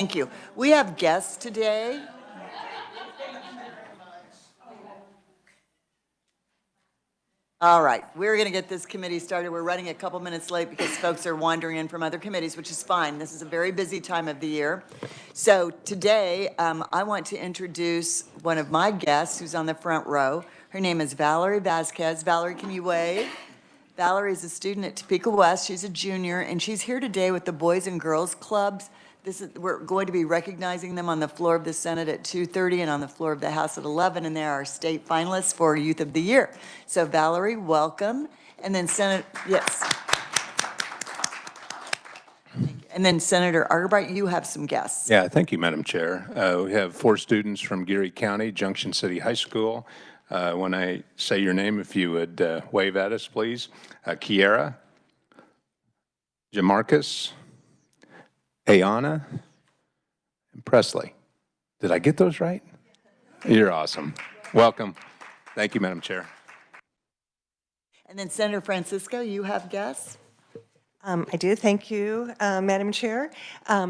Thank you. We have guests today. All right, we're going to get this committee started. We're running a couple minutes late because folks are wandering in from other committees, which is fine. This is a very busy time of the year. So today, I want to introduce one of my guests who's on the front row. Her name is Valerie Vasquez. Valerie, can you wave? Valerie is a student at Topeka West. She's a junior, and she's here today with the Boys and Girls Clubs. We're going to be recognizing them on the floor of the Senate at 2:30 and on the floor of the House at 11, and they're our state finalists for Youth of the Year. So Valerie, welcome. And then yes. And then Senator Argabright, you have some guests. Yeah, thank you, Madam Chair. We have 4 students from Geary County, Junction City High School. When I say your name, if you would wave at us, please. Kiara, Jamarcus, Ayana, and Presley. Did I get those right? You're awesome. Welcome. Thank you, Madam Chair. And then Senator Francisco, you have guests? I do. Thank you, Madam Chair.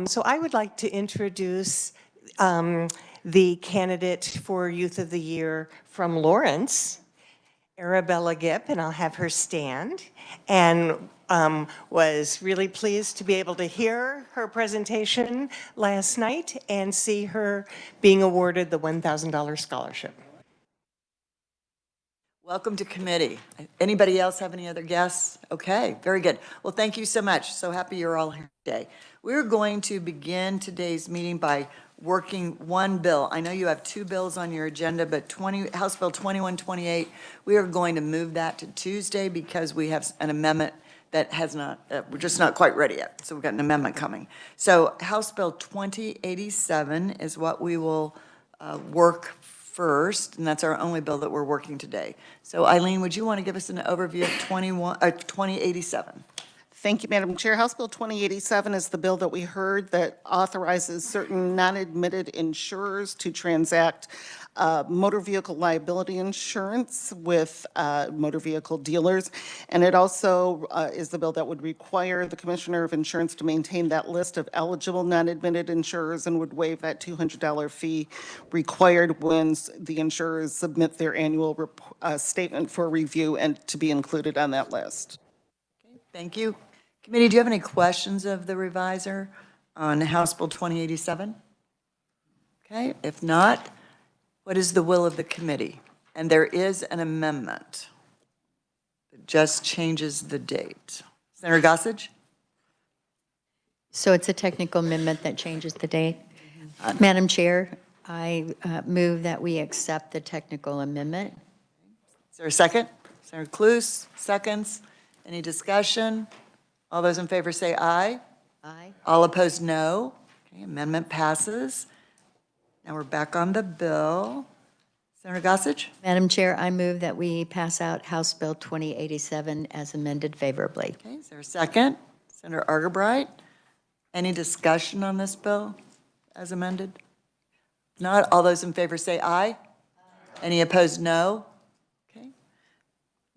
So I would like to introduce the candidate for Youth of the Year from Lawrence, Arabella Gipp, and I'll have her stand. And was really pleased to be able to hear her presentation last night and see her being awarded the $1,000 scholarship. Welcome to committee. Anybody else have any other guests? Okay, very good. Well, thank you so much. So happy you're all here today. We're going to begin today's meeting by working one bill. I know you have 2 bills on your agenda, but House Bill 2128, we are going to move that to Tuesday because we have an amendment that has not, we're just not quite ready yet. So we've got an amendment coming. So House Bill 2087 is what we will work first, and that's our only bill that we're working today. So Eileen, would you want to give us an overview of 2087? Thank you, Madam Chair. House Bill 2087 is the bill that we heard that authorizes certain non-admitted insurers to transact motor vehicle liability insurance with motor vehicle dealers. And it also is the bill that would require the Commissioner of Insurance to maintain that list of eligible non-admitted insurers and would waive that $200 fee required when the insurers submit their annual statement for review and to be included on that list. Okay, thank you. Committee, do you have any questions of the reviser on House Bill 2087? Okay, if not, what is the will of the committee? And there is an amendment that just changes the date. Senator Gossage? So it's a technical amendment that changes the date. Madam Chair, I move that we accept the technical amendment. Is there a second? Senator Cluse, seconds. Any discussion? All those in favor say aye. Aye. All opposed, no. Okay, amendment passes. Now we're back on the bill. Senator Gossage? Madam Chair, I move that we pass out House Bill 2087 as amended favorably. Okay, is there a second? Senator Argabright? Any discussion on this bill as amended? If not, all those in favor say aye. Any opposed, no. Okay.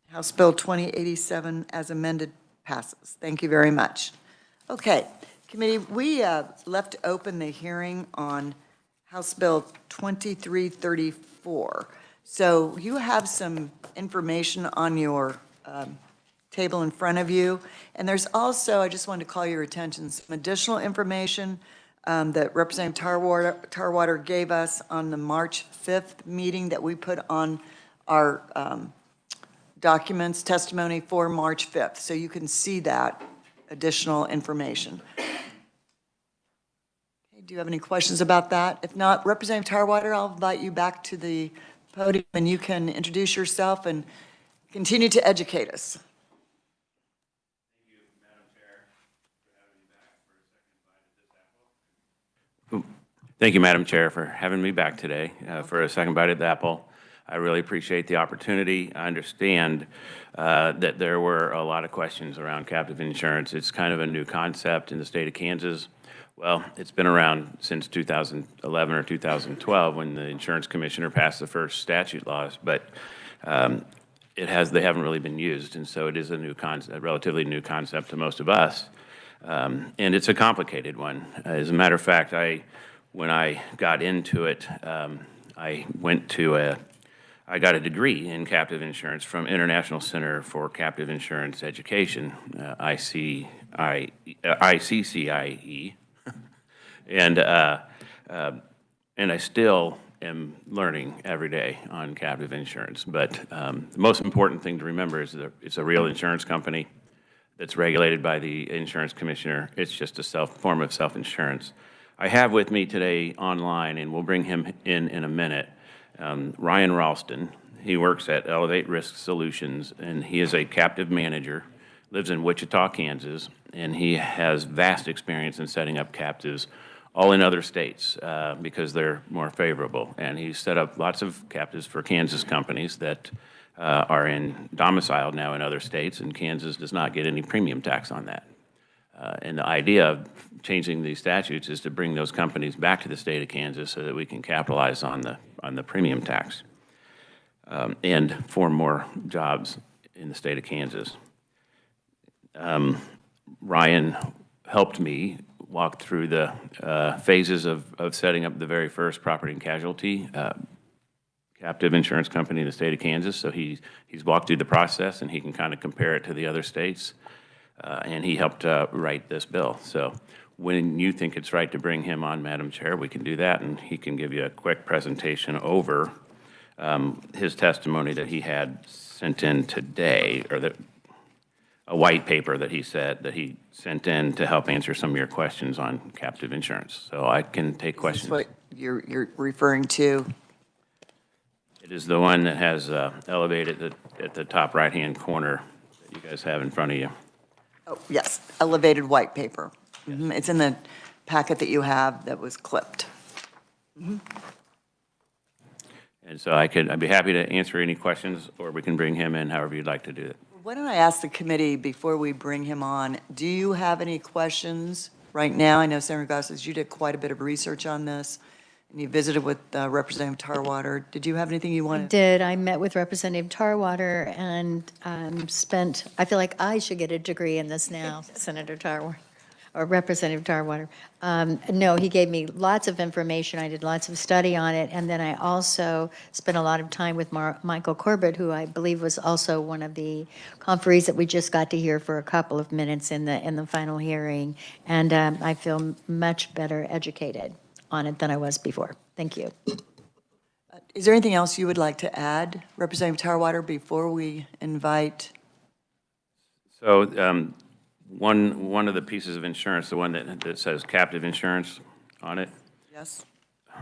House Bill 2087 as amended passes. Thank you very much. Okay, committee, we left open the hearing on House Bill 2334. So you have some information on your table in front of you. And there's also, I just wanted to call your attention, some additional information that Representative Tarwater gave us on the March 5th meeting that we put on our documents, testimony for March 5th. So you can see that additional information. Okay, do you have any questions about that? If not, Representative Tarwater, I'll invite you back to the podium and you can introduce yourself and continue to educate us. Thank you, Madam Chair, for having me back for a second bite at this apple. Thank you, Madam Chair, for having me back today for a second bite at the apple. I really appreciate the opportunity. I understand that there were a lot of questions around captive insurance. It's kind of a new concept in the state of Kansas. Well, it's been around since 2011 or 2012 when the insurance commissioner passed the first statute laws, but they haven't really been used, and so it is a new concept, a relatively new concept to most of us. And it's a complicated one. As a matter of fact, when I got into it, I got a degree in captive insurance from International Center for Captive Insurance Education, ICCIE. And, and I still am learning every day on captive insurance. But the most important thing to remember is that it's a real insurance company that's regulated by the insurance commissioner. It's just a form of self-insurance. I have with me today online, and we'll bring him in a minute, Ryan Ralston. He works at Elevate Risk Solutions, and he is a captive manager, lives in Wichita, Kansas, and he has vast experience in setting up captives all in other states because they're more favorable. And he's set up lots of captives for Kansas companies that are domiciled now in other states, and Kansas does not get any premium tax on that. And the idea of changing these statutes is to bring those companies back to the state of Kansas so that we can capitalize on the premium tax and form more jobs in the state of Kansas. Ryan helped me walk through the phases of setting up the very first property and casualty captive insurance company in the state of Kansas. So he's walked through the process, and he can kind of compare it to the other states. And he helped write this bill. So when you think it's right to bring him on, Madam Chair, we can do that, and he can give you a quick presentation over his testimony that he had sent in today, or a white paper that he sent in to help answer some of your questions on captive insurance. So I can take questions. That's what you're referring to? It is the one that has elevated at the top right-hand corner that you guys have in front of you. Oh, yes, elevated white paper. Mhm, it's in the packet that you have that was clipped. And so I'd be happy to answer any questions, or we can bring him in however you'd like to do it. Why don't I ask the committee before we bring him on, do you have any questions right now? I know Senator Gossett, you did quite a bit of research on this, and you visited with Representative Tarwater. Did you have anything you wanted? Did. I met with Representative Tarwater and I feel like I should get a degree in this now, Senator Tarwater, or Representative Tarwater. No, he gave me lots of information. I did lots of study on it. And then I also spent a lot of time with Michael Corbett, who I believe was also one of the conferees that we just got to hear for a couple of minutes in the final hearing. And I feel much better educated on it than I was before. Thank you. Is there anything else you would like to add, Representative Tarwater, before we invite? So one of the pieces of insurance, the one that says captive insurance on it, Yes.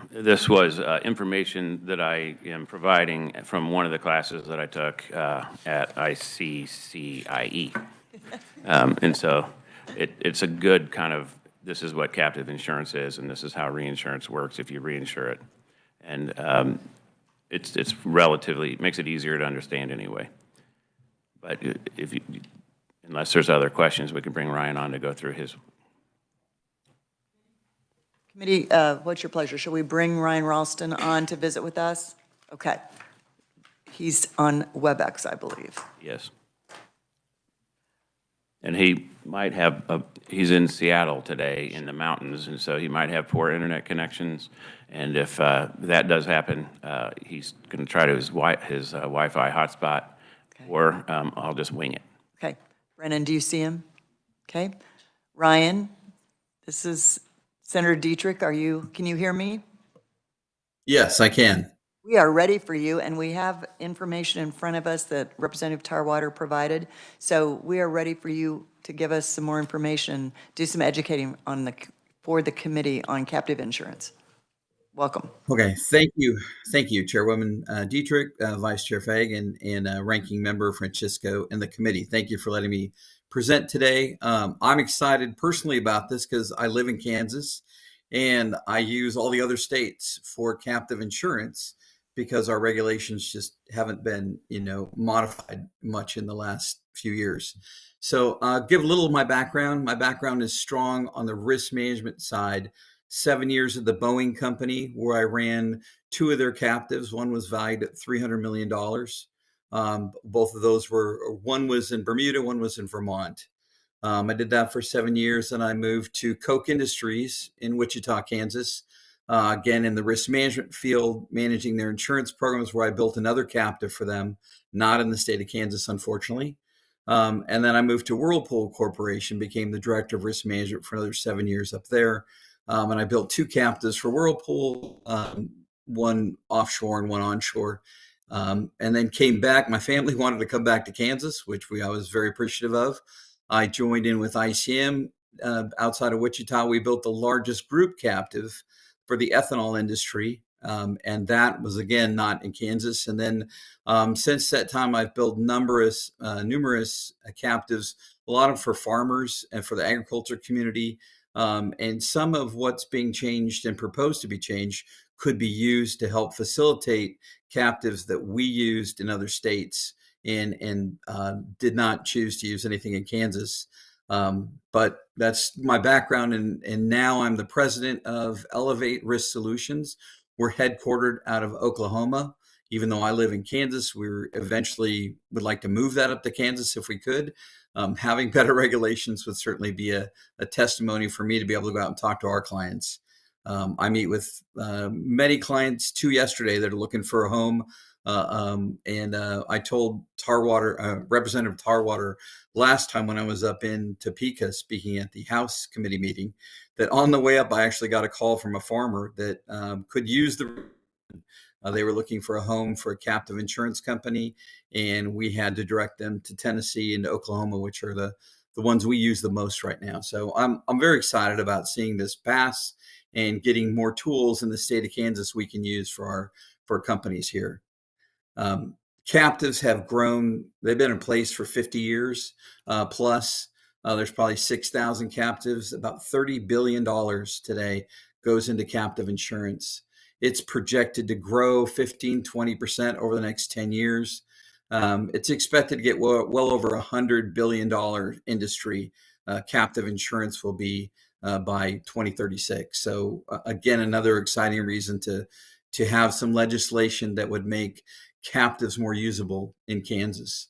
this was information that I am providing from one of the classes that I took at ICCIE. And so it's a good kind of, this is what captive insurance is, and this is how reinsurance works if you reinsure it. And it's relatively, it makes it easier to understand anyway. But unless there's other questions, we can bring Ryan on to go through his. Committee, what's your pleasure? Shall we bring Ryan Ralston on to visit with us? Okay. He's on WebEx, I believe. Yes. And he might have, he's in Seattle today in the mountains, and so he might have poor internet connections. And if that does happen, he's going to try to his Wi-Fi hotspot, Okay. or I'll just wing it. Okay. Brennan, do you see him? Okay. Ryan, this is Senator Dietrich. Can you hear me? Yes, I can. We are ready for you, and we have information in front of us that Representative Tarwater provided. So we are ready for you to give us some more information, do some educating for the committee on captive insurance. Welcome. Okay, thank you. Thank you, Chairwoman Dietrich, Vice Chair Fag, and Ranking Member Francisco, and the committee. Thank you for letting me present today. I'm excited personally about this because I live in Kansas, and I use all the other states for captive insurance because our regulations just haven't been, modified much in the last few years. So give a little of my background. My background is strong on the risk management side. 7 years at the Boeing Company, where I ran 2 of their captives. One was valued at $300 million. Both of those one was in Bermuda, one was in Vermont. I did that for 7 years, and I moved to Koch Industries in Wichita, Kansas. Again, in the risk management field, managing their insurance programs, where I built another captive for them, not in the state of Kansas, unfortunately. And then I moved to Whirlpool Corporation, became the director of risk management for another 7 years up there. And I built 2 captives for Whirlpool, one offshore and one onshore. And then came back. My family wanted to come back to Kansas, which I was very appreciative of. I joined in with ICM outside of Wichita. We built the largest group captive for the ethanol industry. And that was, again, not in Kansas. And then since that time, I've built numerous captives, a lot of for farmers and for the agriculture community. And some of what's being changed and proposed to be changed could be used to help facilitate captives that we used in other states and did not choose to use anything in Kansas. But that's my background. And now I'm the president of Elevate Risk Solutions. We're headquartered out of Oklahoma. Even though I live in Kansas, we eventually would like to move that up to Kansas if we could. Having better regulations would certainly be a testimony for me to be able to go out and talk to our clients. I meet with many clients, 2 yesterday, that are looking for a home. I told Representative Tarwater last time when I was up in Topeka speaking at the House committee meeting, that on the way up, I actually got a call from a farmer that could use they were looking for a home for a captive insurance company, and we had to direct them to Tennessee and to Oklahoma, which are the ones we use the most right now. So I'm very excited about seeing this pass and getting more tools in the state of Kansas we can use for companies here. Captives have grown. They've been in place for 50 years plus. There's probably 6,000 captives. About $30 billion today goes into captive insurance. It's projected to grow 15-20% over the next 10 years. It's expected to get well over $100 billion industry. Captive insurance will be by 2036. So again, another exciting reason to have some legislation that would make captives more usable in Kansas.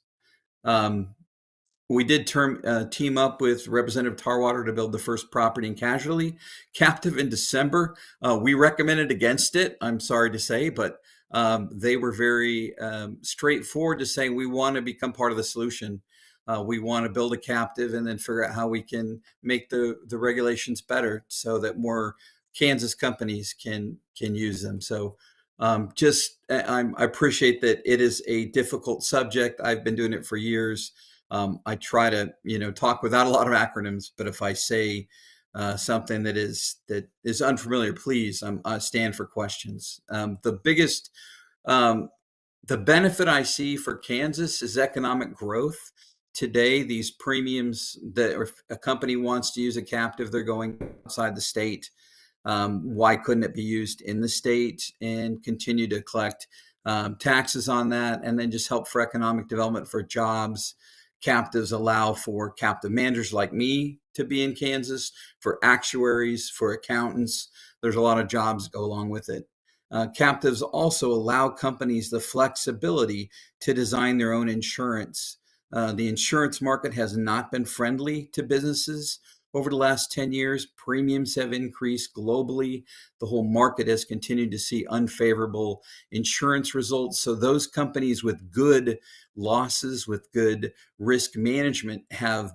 We did team up with Representative Tarwater to build the first property and casualty captive in December. We recommended against it, I'm sorry to say, but they were very straightforward to say, we want to become part of the solution. We want to build a captive and then figure out how we can make the regulations better so that more Kansas companies can use them. So I appreciate that it is a difficult subject. I've been doing it for years. I try to, talk without a lot of acronyms, but if I say something that is unfamiliar, please, I stand for questions. The benefit I see for Kansas is economic growth. Today, these premiums that if a company wants to use a captive, they're going outside the state. Why couldn't it be used in the state and continue to collect taxes on that, and then just help for economic development, for jobs? Captives allow for captive managers like me to be in Kansas, for actuaries, for accountants. There's a lot of jobs that go along with it. Captives also allow companies the flexibility to design their own insurance. The insurance market has not been friendly to businesses over the last 10 years. Premiums have increased globally. The whole market has continued to see unfavorable insurance results. So those companies with good losses, with good risk management, have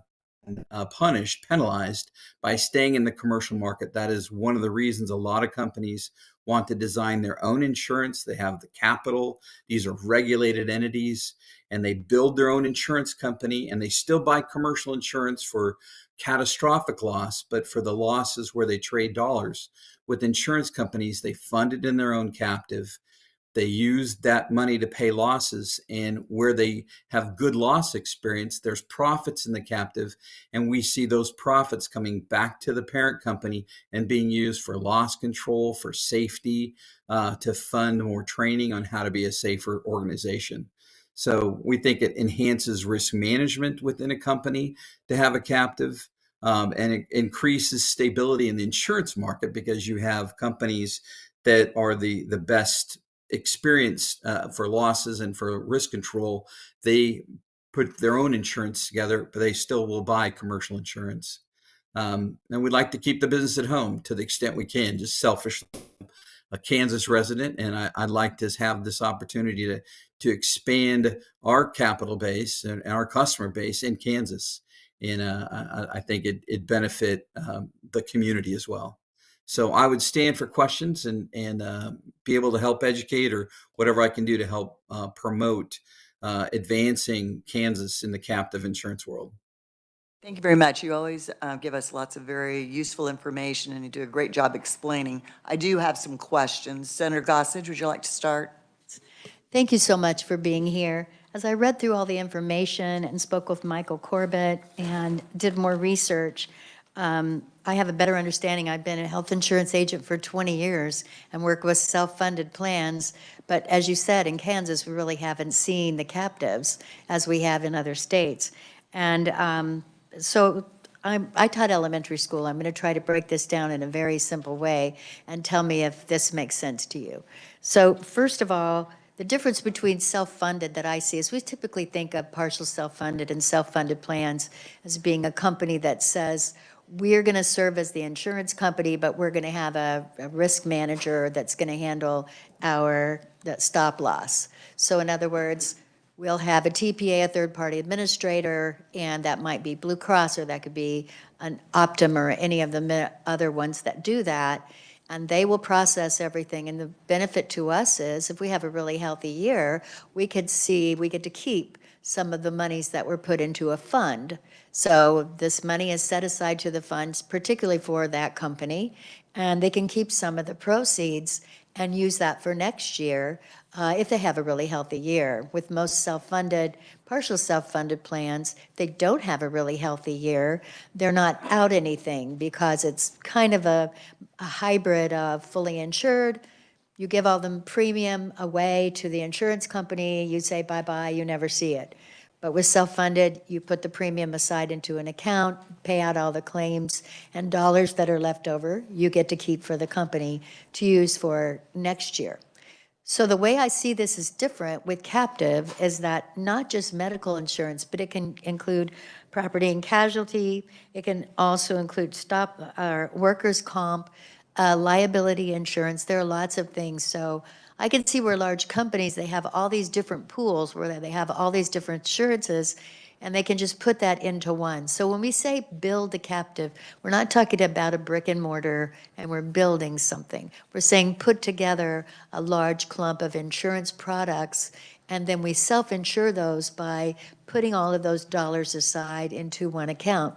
penalized by staying in the commercial market. That is one of the reasons a lot of companies want to design their own insurance. They have the capital. These are regulated entities, and they build their own insurance company, and they still buy commercial insurance for catastrophic loss, but for the losses where they trade dollars with insurance companies, they fund it in their own captive. They use that money to pay losses, and where they have good loss experience, there's profits in the captive, and we see those profits coming back to the parent company and being used for loss control, for safety, to fund more training on how to be a safer organization. So we think it enhances risk management within a company to have a captive, and it increases stability in the insurance market because you have companies that are the best experience for losses and for risk control. They put their own insurance together, but they still will buy commercial insurance. And we'd like to keep the business at home to the extent we can, just selfishly. A Kansas resident, and I'd like to have this opportunity to expand our capital base and our customer base in Kansas. And I think it benefit the community as well. So I would stand for questions and be able to help educate or whatever I can do to help promote advancing Kansas in the captive insurance world. Thank you very much. You always give us lots of very useful information, and you do a great job explaining. I do have some questions. Senator Gossage, would you like to start? Thank you so much for being here. As I read through all the information and spoke with Michael Corbett and did more research, I have a better understanding. I've been a health insurance agent for 20 years and work with self-funded plans. But as you said, in Kansas, we really haven't seen the captives as we have in other states. And so I taught elementary school. I'm going to try to break this down in a very simple way and tell me if this makes sense to you. So first of all, the difference between self-funded that I see is we typically think of partial self-funded and self-funded plans as being a company that says, we're going to serve as the insurance company, but we're going to have a risk manager that's going to handle the stop loss. So in other words, we'll have a TPA, a third-party administrator, and that might be Blue Cross, or that could be an Optum or any of the other ones that do that, and they will process everything. And the benefit to us is if we have a really healthy year, we get to keep some of the monies that were put into a fund. So this money is set aside to the funds, particularly for that company, and they can keep some of the proceeds and use that for next year if they have a really healthy year. With most self-funded, partial self-funded plans, they don't have a really healthy year. They're not out anything because it's kind of a hybrid of fully insured. You give all the premium away to the insurance company, you say bye-bye, you never see it. But with self-funded, you put the premium aside into an account, pay out all the claims, and dollars that are left over, you get to keep for the company to use for next year. So the way I see this is different with captive is that not just medical insurance, but it can include property and casualty. It can also include workers' comp, liability insurance. There are lots of things. So I can see where large companies, they have all these different pools where they have all these different insurances, and they can just put that into one. So when we say build a captive, we're not talking about a brick and mortar and we're building something. We're saying put together a large clump of insurance products, and then we self-insure those by putting all of those dollars aside into one account.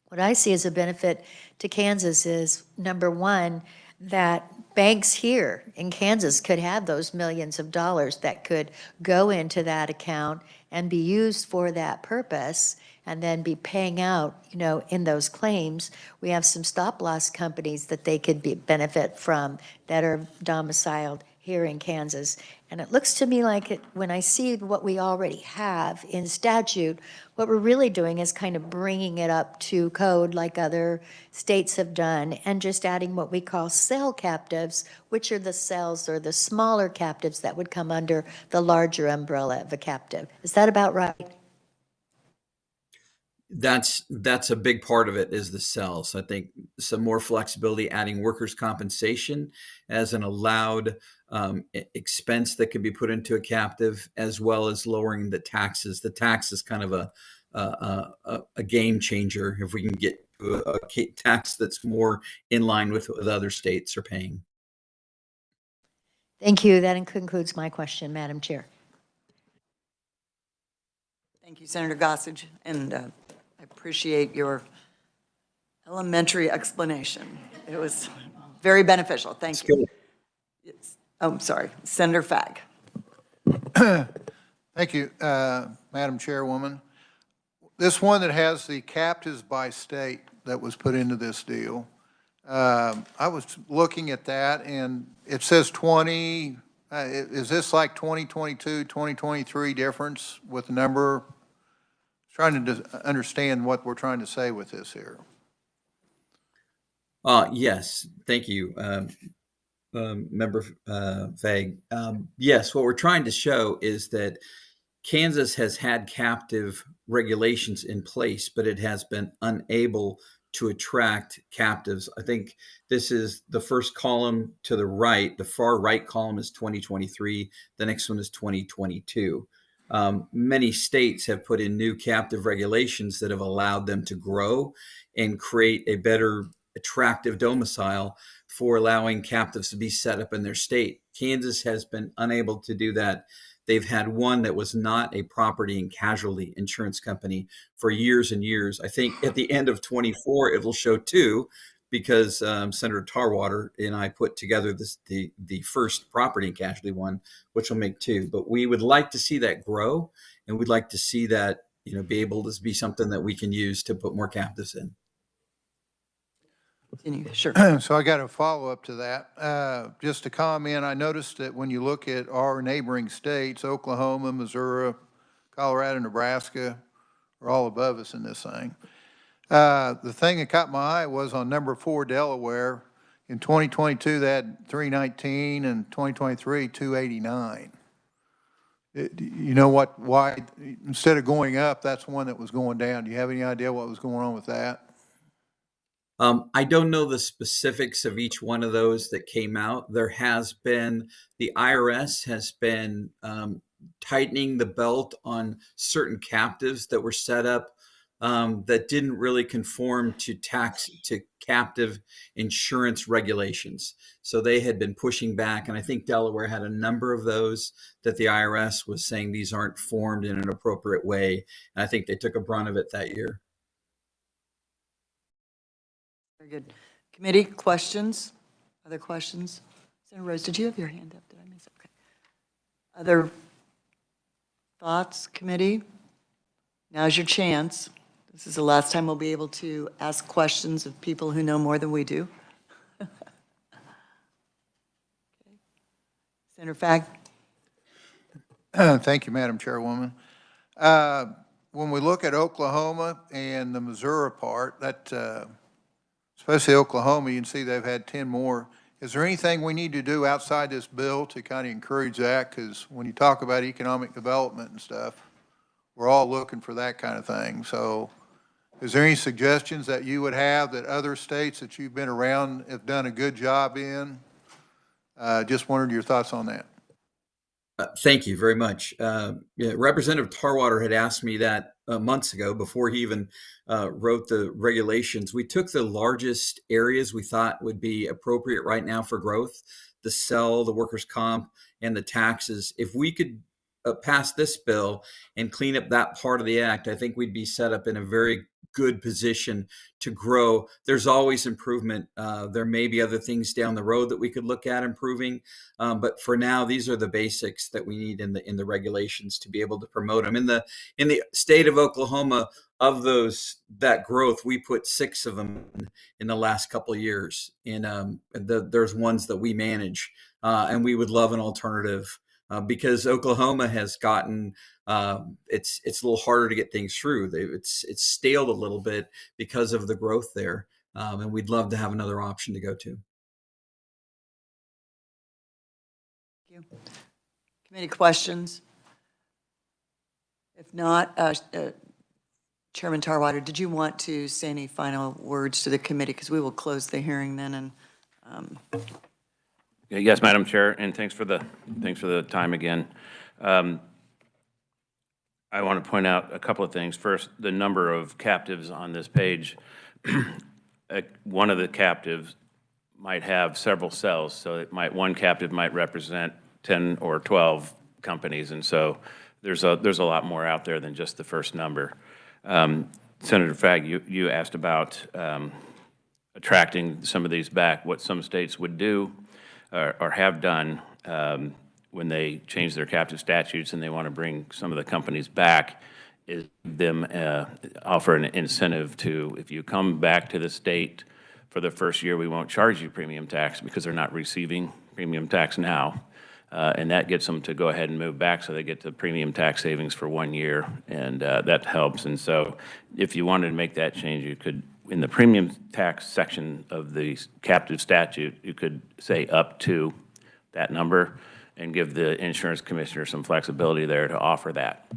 What I see as a benefit to Kansas is, number one, that banks here in Kansas could have those millions of dollars that could go into that account and be used for that purpose and then be paying out, in those claims. We have some stop loss companies that they could benefit from that are domiciled here in Kansas. And it looks to me like when I see what we already have in statute, what we're really doing is kind of bringing it up to code like other states have done and just adding what we call cell captives, which are the cells or the smaller captives that would come under the larger umbrella of a captive. Is that about right? That's a big part of it is the cells. I think some more flexibility, adding workers' compensation as an allowed expense that can be put into a captive, as well as lowering the taxes. The tax is kind of a game changer if we can get a tax that's more in line with what other states are paying. Thank you. That concludes my question, Madam Chair. Thank you, Senator Gossage, and I appreciate your elementary explanation. It was very beneficial. Thank you. Yes. Oh, I'm sorry, Senator Fagg. Thank you, Madam Chairwoman. This one that has the captives by state that was put into this deal, I was looking at that, and it says 20. Is this like 2022, 2023 difference with the number? Trying to understand what we're trying to say with this here. Yes, thank you, Member Fagg. Yes, what we're trying to show is that Kansas has had captive regulations in place, but it has been unable to attract captives. I think this is the first column to the right. The far right column is 2023. The next one is 2022. Many states have put in new captive regulations that have allowed them to grow and create a better attractive domicile for allowing captives to be set up in their state. Kansas has been unable to do that. They've had one that was not a property and casualty insurance company for years and years. I think at the end of 24, it'll show two, because Senator Tarwater and I put together the first property and casualty one, which will make two. But we would like to see that grow, and we'd like to see that, you know, be able to be something that we can use to put more captives in. Sure. So I got a follow-up to that. Just to comment, I noticed that when you look at our neighboring states, Oklahoma, Missouri, Colorado, Nebraska, are all above us in this thing. The thing that caught my eye was on number 4, Delaware. In 2022, they had 319, and 2023, 289. You know why, instead of going up, that's one that was going down. Do you have any idea what was going on with that? I don't know the specifics of each one of those that came out. There has been, the IRS has been tightening the belt on certain captives that were set up that didn't really conform to captive insurance regulations. So they had been pushing back, and I think Delaware had a number of those that the IRS was saying these aren't formed in an appropriate way. And I think they took a brunt of it that year. Very good. Committee, questions? Other questions? Senator Rose, did you have your hand up? Did I miss it? Okay. Other thoughts, committee? Now's your chance. This is the last time we'll be able to ask questions of people who know more than we do. Okay. Senator Fagg? Thank you, Madam Chairwoman. When we look at Oklahoma and the Missouri part, that especially Oklahoma, you can see they've had 10 more. Is there anything we need to do outside this bill to kind of encourage that? Because when you talk about economic development and stuff, we're all looking for that kind of thing. So is there any suggestions that you would have that other states that you've been around have done a good job in? Just wondered your thoughts on that. Thank you very much. Representative Tarwater had asked me that months ago before he even wrote the regulations. We took the largest areas we thought would be appropriate right now for growth, the cell, the workers' comp, and the taxes. If we could pass this bill and clean up that part of the act, I think we'd be set up in a very good position to grow. There's always improvement. There may be other things down the road that we could look at improving, but for now, these are the basics that we need in the regulations to be able to promote them. In the state of Oklahoma, of that growth, we put 6 of them in the last couple of years, and there's ones that we manage, and we would love an alternative. Because Oklahoma has gotten, it's a little harder to get things through. It's staled a little bit because of the growth there, and we'd love to have another option to go to. Thank you. Committee questions? If not, Chairman Tarwater, did you want to say any final words to the committee? Because we will close the hearing then. And Yes, Madam Chair, and thanks for the time again. I want to point out a couple of things. First, the number of captives on this page. One of the captives might have several cells, so one captive might represent 10 or 12 companies, and so there's a lot more out there than just the first number. Senator Fagg, you asked about attracting some of these back, what some states would do or have done when they change their captive statutes and they want to bring some of the companies back, is them offer an incentive to, if you come back to the state for the first year, we won't charge you premium tax because they're not receiving premium tax now. And that gets them to go ahead and move back, so they get the premium tax savings for 1 year, and that helps. And so if you wanted to make that change, you could, in the premium tax section of the captive statute, you could say up to that number. and give the insurance commissioner some flexibility there to offer that.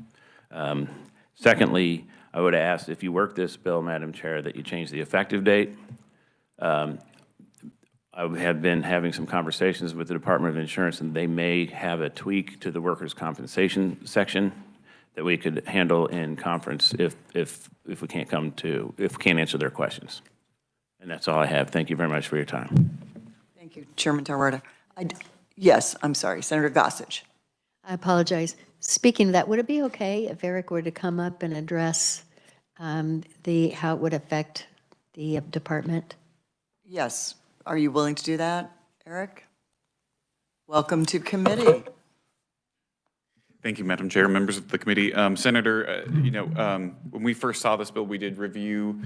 Secondly, I would ask if you work this bill, Madam Chair, that you change the effective date. I have been having some conversations with the Department of Insurance, and they may have a tweak to the workers' compensation section that we could handle in conference if we can't answer their questions. And that's all I have. Thank you very much for your time. Thank you, Chairman Tarwater. Yes, I'm sorry, Senator Gossage. I apologize. Speaking of that, would it be okay if Eric were to come up and address how it would affect the department? Yes. Are you willing to do that, Eric? Welcome to committee. Thank you, Madam Chair, members of the committee. Senator, when we first saw this bill, we did review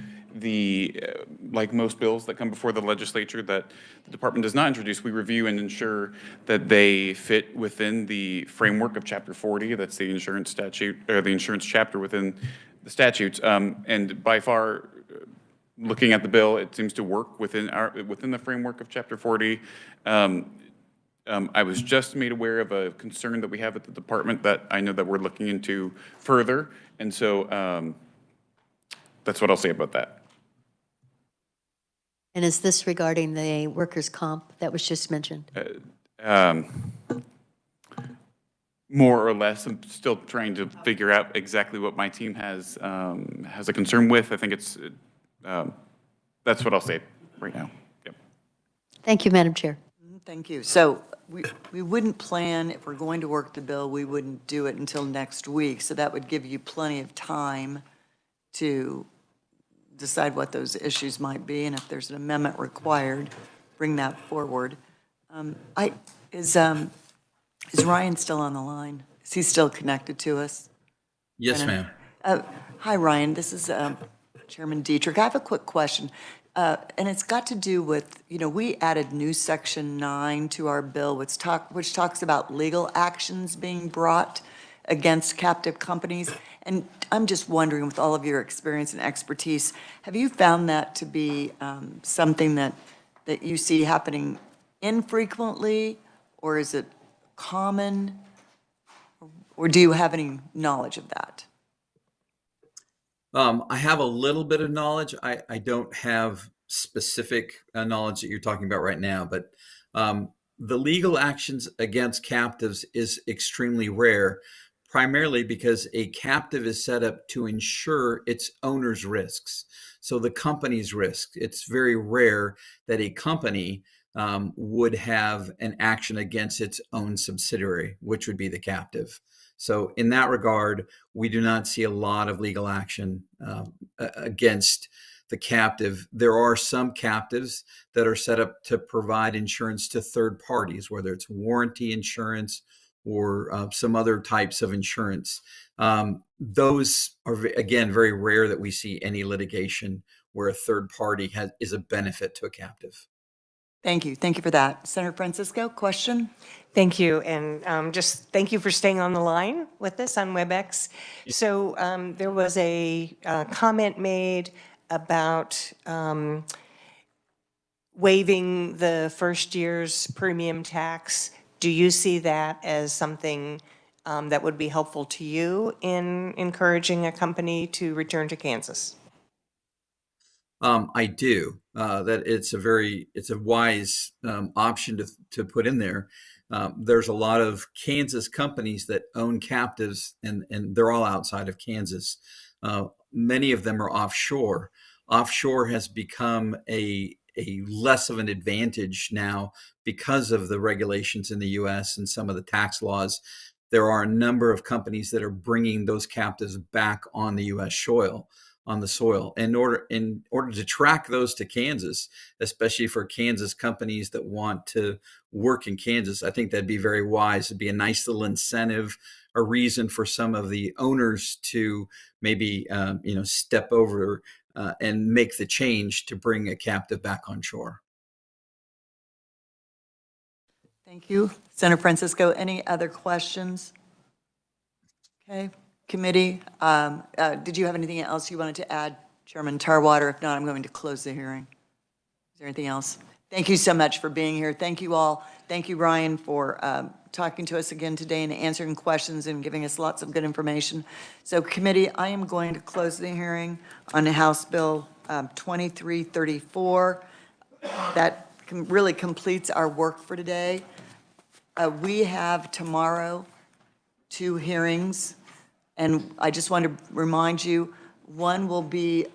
like most bills that come before the legislature that the department does not introduce, we review and ensure that they fit within the framework of Chapter 40. That's the insurance statute, or the insurance chapter within the statutes. And by far, looking at the bill, it seems to work within the framework of Chapter 40. I was just made aware of a concern that we have at the department that I know that we're looking into further, and so that's what I'll say about that. And is this regarding the workers' comp that was just mentioned? More or less, I'm still trying to figure out exactly what my team has a concern with. I think it's that's what I'll say right now. Yep. Thank you, Madam Chair. Thank you. So we wouldn't plan, if we're going to work the bill, we wouldn't do it until next week. So that would give you plenty of time to decide what those issues might be, and if there's an amendment required, bring that forward. Is Ryan still on the line? Is he still connected to us? Yes, ma'am. Hi, Ryan. This is Chairman Dietrich. I have a quick question, and it's got to do with, we added new Section 9 to our bill, which talks about legal actions being brought against captive companies. And I'm just wondering, with all of your experience and expertise, have you found that to be something that you see happening infrequently, or is it common, or do you have any knowledge of that? I have a little bit of knowledge. I don't have specific knowledge that you're talking about right now, but the legal actions against captives is extremely rare, primarily because a captive is set up to insure its owner's risks. So the company's risk. It's very rare that a company would have an action against its own subsidiary, which would be the captive. So in that regard, we do not see a lot of legal action against the captive. There are some captives that are set up to provide insurance to third parties, whether it's warranty insurance or some other types of insurance. Those are, again, very rare that we see any litigation where a third party is a benefit to a captive. Thank you. Thank you for that. Senator Francisco, question? Thank you, and just thank you for staying on the line with us on WebEx. So there was a comment made about waiving the first year's premium tax. Do you see that as something that would be helpful to you in encouraging a company to return to Kansas? I do. That it's a wise option to put in there. There's a lot of Kansas companies that own captives, and they're all outside of Kansas. Many of them are offshore. Offshore has become a less of an advantage now because of the regulations in the U.S. and some of the tax laws. There are a number of companies that are bringing those captives back on the U.S. soil. In order to track those to Kansas, especially for Kansas companies that want to work in Kansas, I think that'd be very wise. It'd be a nice little incentive, a reason for some of the owners to maybe step over and make the change to bring a captive back on shore. Thank you. Senator Francisco, any other questions? Okay. Committee, did you have anything else you wanted to add, Chairman Tarwater? If not, I'm going to close the hearing. Is there anything else? Thank you so much for being here. Thank you all. Thank you, Ryan, for talking to us again today and answering questions and giving us lots of good information. So committee, I am going to close the hearing on House Bill 2334. That really completes our work for today. We have tomorrow 2 hearings, and I just want to remind you, one will be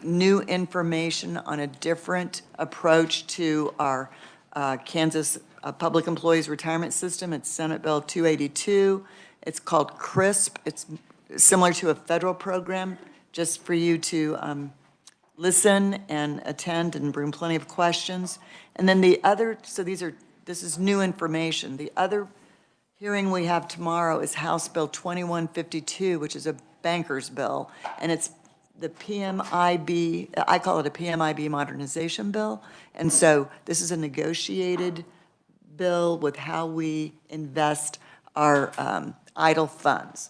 new information on a different approach to our Kansas Public Employees Retirement System. It's Senate Bill 282. It's called CRISP. It's similar to a federal program, just for you to listen and attend and bring plenty of questions. And then the other, so this is new information. The other hearing we have tomorrow is House Bill 2152, which is a banker's bill, and it's the PMIB, I call it a PMIB modernization bill. And so this is a negotiated bill with how we invest our idle funds,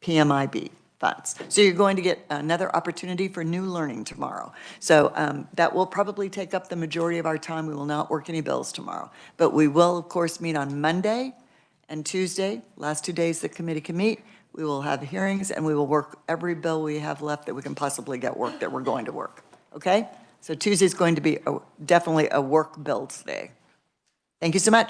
PMIB funds. So you're going to get another opportunity for new learning tomorrow. So that will probably take up the majority of our time. We will not work any bills tomorrow. But we will, of course, meet on Monday and Tuesday, last 2 days the committee can meet. We will have hearings, and we will work every bill we have left that we can possibly get worked that we're going to work, okay? So Tuesday's going to be definitely a work bills day. Thank you so much.